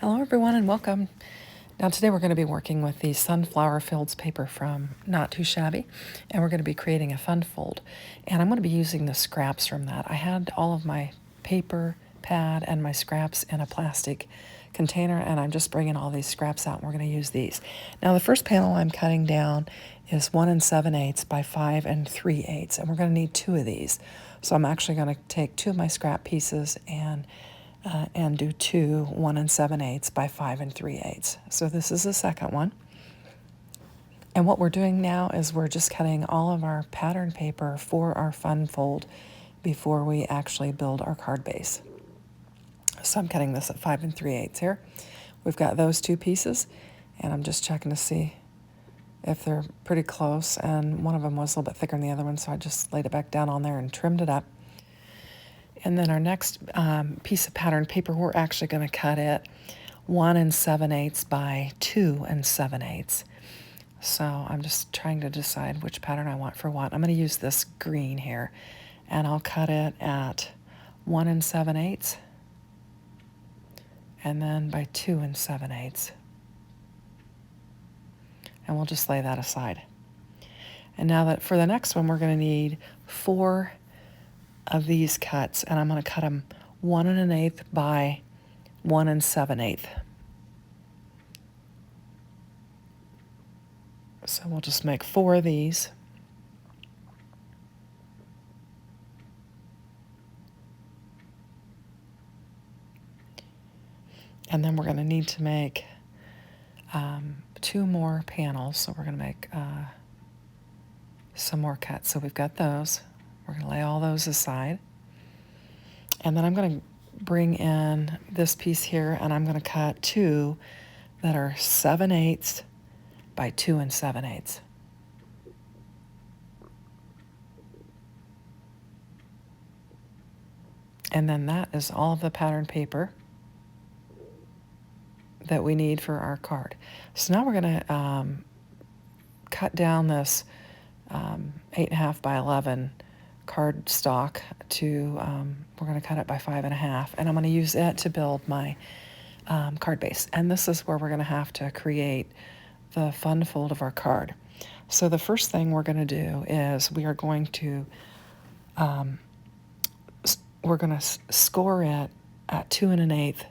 Hello everyone and welcome. Now today we're going to be working with the Sunflower Fields paper from Not Too Shabby, and we're going to be creating a fun fold. And I'm going to be using the scraps from that. I had all of my paper, pad, and my scraps in a plastic container, and I'm just bringing all these scraps out and we're going to use these. Now the first panel I'm cutting down is 1 7/8 by 5 3/8, and we're going to need 2 of these. So I'm actually going to take 2 of my scrap pieces and do 2 1 7/8 by 5 3/8. So this is the second one. And what we're doing now is we're just cutting all of our pattern paper for our fun fold before we actually build our card base. So I'm cutting this at 5 3/8 here. We've got those 2 pieces, and I'm just checking to see if they're pretty close, and one of them was a little bit thicker than the other one, so I just laid it back down on there and trimmed it up. And then our next piece of pattern paper, we're actually going to cut it 1 7/8 by 2 7/8. So I'm just trying to decide which pattern I want for what. I'm going to use this green here, and I'll cut it at 1 7/8 and then by 2 7/8. And we'll just lay that aside. And now that for the next one, we're going to need 4 of these cuts, and I'm going to cut them 1 1/8 by 1 7/8. So we'll just make 4 of these. And then we're going to need to make 2 more panels. So we're going to make some more cuts. So we've got those. We're going to lay all those aside. And then I'm going to bring in this piece here, and I'm going to cut 2 that are 7/8 by 2 7/8. And then that is all of the pattern paper that we need for our card. So now we're going to cut down this 8.5 by 11 card stock to, we're going to cut it by 5.5, and I'm going to use it to build my card base. And this is where we're going to have to create the fun fold of our card. So the first thing we're going to do is we are going to score it at 2 1/8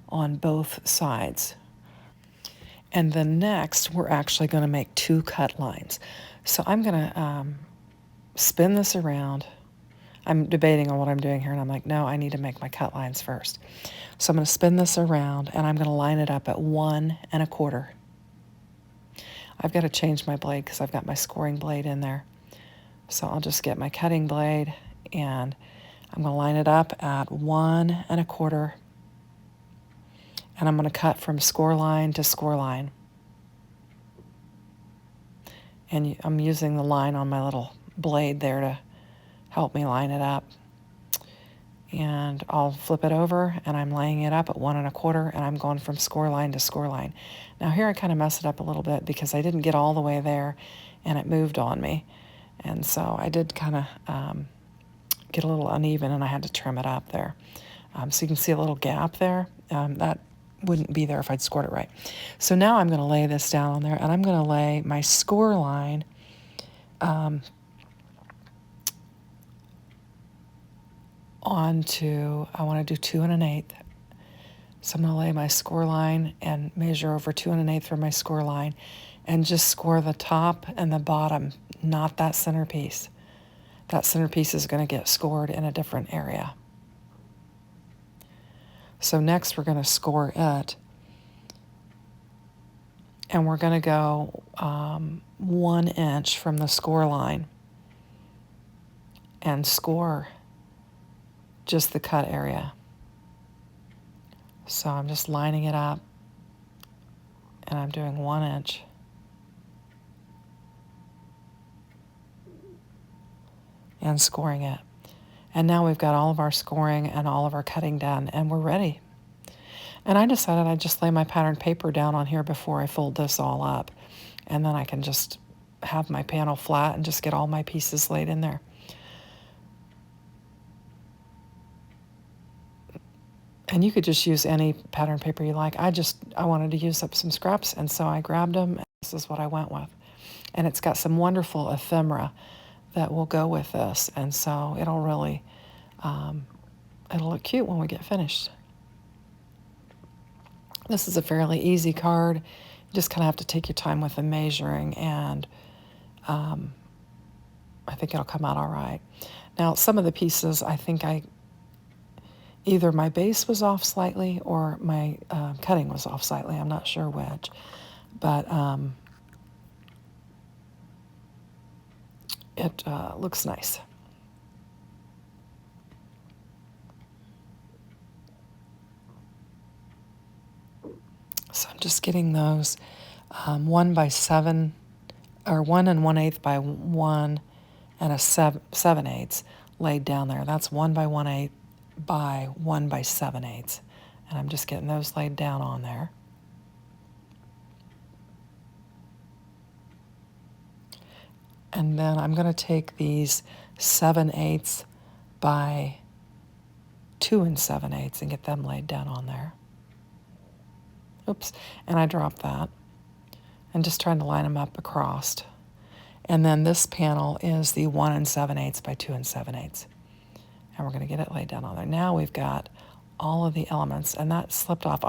on both sides. And then next, we're actually going to make 2 cut lines. So I'm going to spin this around. I'm debating on what I'm doing here, and I'm like, no, I need to make my cut lines first. So I'm going to spin this around, and I'm going to line it up at 1 1/4. I've got to change my blade because I've got my scoring blade in there. So I'll just get my cutting blade, and I'm going to line it up at 1 1/4. And I'm going to cut from score line to score line. And I'm using the line on my little blade there to help me line it up. And I'll flip it over, and I'm laying it up at 1 1/4, and I'm going from score line to score line. Now here I kind of messed it up a little bit because I didn't get all the way there, and it moved on me. And so I did kind of get a little uneven, and I had to trim it up there. So you can see a little gap there. That wouldn't be there if I'd scored it right. So now I'm going to lay this down on there, and I'm going to lay my score line onto, I want to do 2 1/8. So I'm going to lay my score line and measure over 2 1/8 for my score line, and just score the top and the bottom, not that centerpiece. That centerpiece is going to get scored in a different area. So next we're going to score it, and we're going to go 1 inch from the score line and score just the cut area. So I'm just lining it up, and I'm doing 1 inch. And scoring it. And now we've got all of our scoring and all of our cutting done, and we're ready. And I decided I'd just lay my pattern paper down on here before I fold this all up. And then I can just have my panel flat and just get all my pieces laid in there. And you could just use any pattern paper you like. I wanted to use up some scraps, and so I grabbed them, and this is what I went with. And it's got some wonderful ephemera that will go with this, and so it'll really, it'll look cute when we get finished. This is a fairly easy card. You just kind of have to take your time with the measuring, and I think it'll come out all right. Now, some of the pieces, I think either my base was off slightly or my cutting was off slightly. I'm not sure which, but it looks nice. So I'm just getting those 1 by 7, or 1 1/8 by 1 and a 7/8 laid down there. That's 1 by 1/8 by 1 by 7/8. And I'm just getting those laid down on there. And then I'm going to take these 7/8 by 2 7/8 and get them laid down on there. Oops, and I dropped that. And just trying to line them up across. And then this panel is the 1 7/8 by 2 7/8. And we're going to get it laid down on there. Now we've got all of the elements, and that slipped off.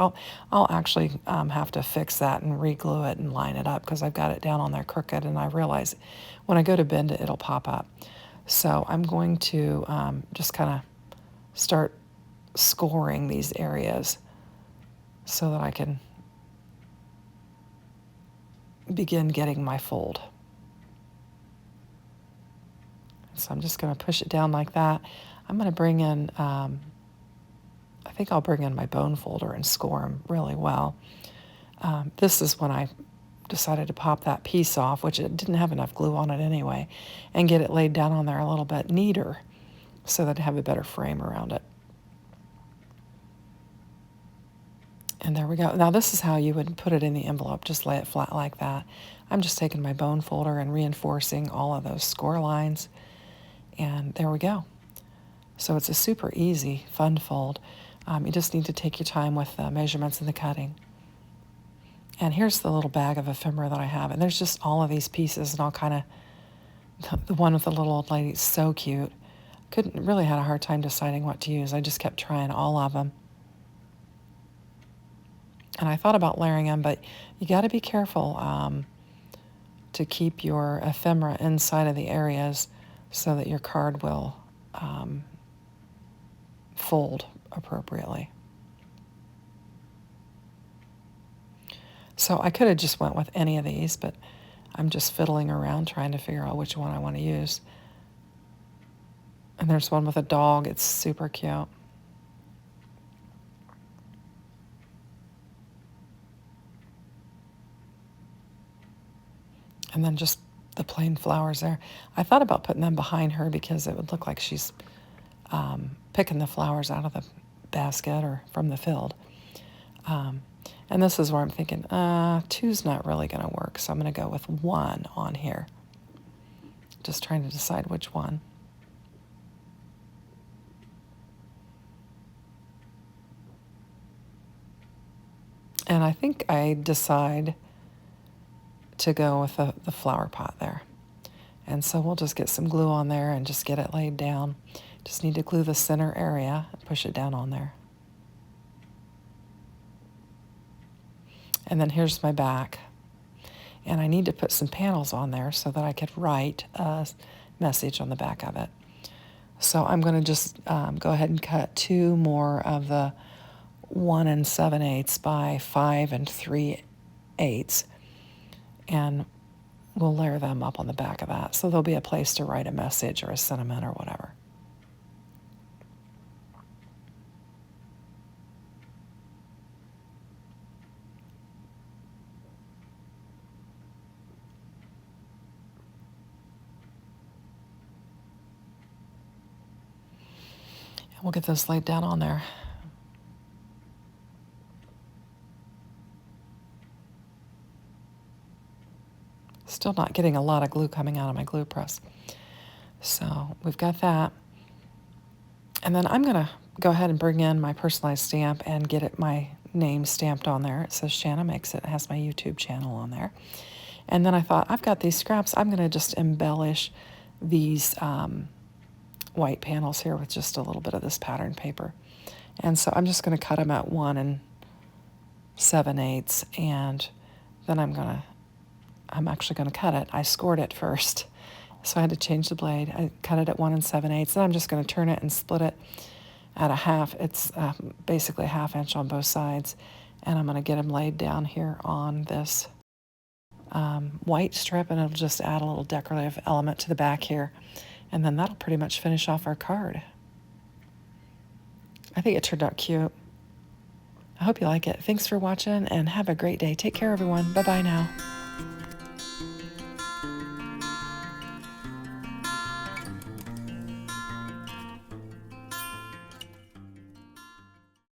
I'll actually have to fix that and re-glue it and line it up because I've got it down on there crooked, and I realize when I go to bend it, it'll pop up. So I'm going to just kind of start scoring these areas so that I can begin getting my fold. So I'm just going to push it down like that. I'm going to bring in, I think I'll bring in my bone folder and score them really well. This is when I decided to pop that piece off, which it didn't have enough glue on it anyway, and get it laid down on there a little bit neater so that I have a better frame around it. And there we go. Now this is how you would put it in the envelope, just lay it flat like that. I'm just taking my bone folder and reinforcing all of those score lines, and there we go. So it's a super easy, fun fold. You just need to take your time with the measurements and the cutting. And here's the little bag of ephemera that I have, and there's just all of these pieces, and all kind of, the one with the little old lady is so cute. Really had a hard time deciding what to use. I just kept trying all of them. And I thought about layering them, but you got to be careful to keep your ephemera inside of the areas so that your card will fold appropriately. So I could have just went with any of these, but I'm just fiddling around trying to figure out which one I want to use. And there's one with a dog. It's super cute. And then just the plain flowers there. I thought about putting them behind her because it would look like she's picking the flowers out of the basket or from the field. And this is where I'm thinking, 2's not really going to work, so I'm going to go with 1 on here. Just trying to decide which one. And I think I decide to go with the flower pot there. And so we'll just get some glue on there and just get it laid down. Just need to glue the center area and push it down on there. And then here's my back. And I need to put some panels on there so that I could write a message on the back of it. So I'm going to just go ahead and cut 2 more of the 1 7/8 by 5 3/8. And we'll layer them up on the back of that. So there'll be a place to write a message or a sentiment or whatever. And we'll get those laid down on there. Still not getting a lot of glue coming out of my glue press. So we've got that. And then I'm going to go ahead and bring in my personalized stamp and get it my name stamped on there. It says Shanna Makes It. It has my YouTube channel on there. And then I thought, I've got these scraps. I'm going to just embellish these white panels here with just a little bit of this pattern paper. And so I'm just going to cut them at 1 7/8, and then I'm actually going to cut it. I scored it first, so I had to change the blade. I cut it at 1 7/8. Then I'm just going to turn it and split it at a half. It's basically a 1/2 inch on both sides, and I'm going to get them laid down here on this white strip, and it'll just add a little decorative element to the back here, and then that'll pretty much finish off our card. I think it turned out cute. I hope you like it. Thanks for watching, and have a great day. Take care, everyone. Bye-bye now.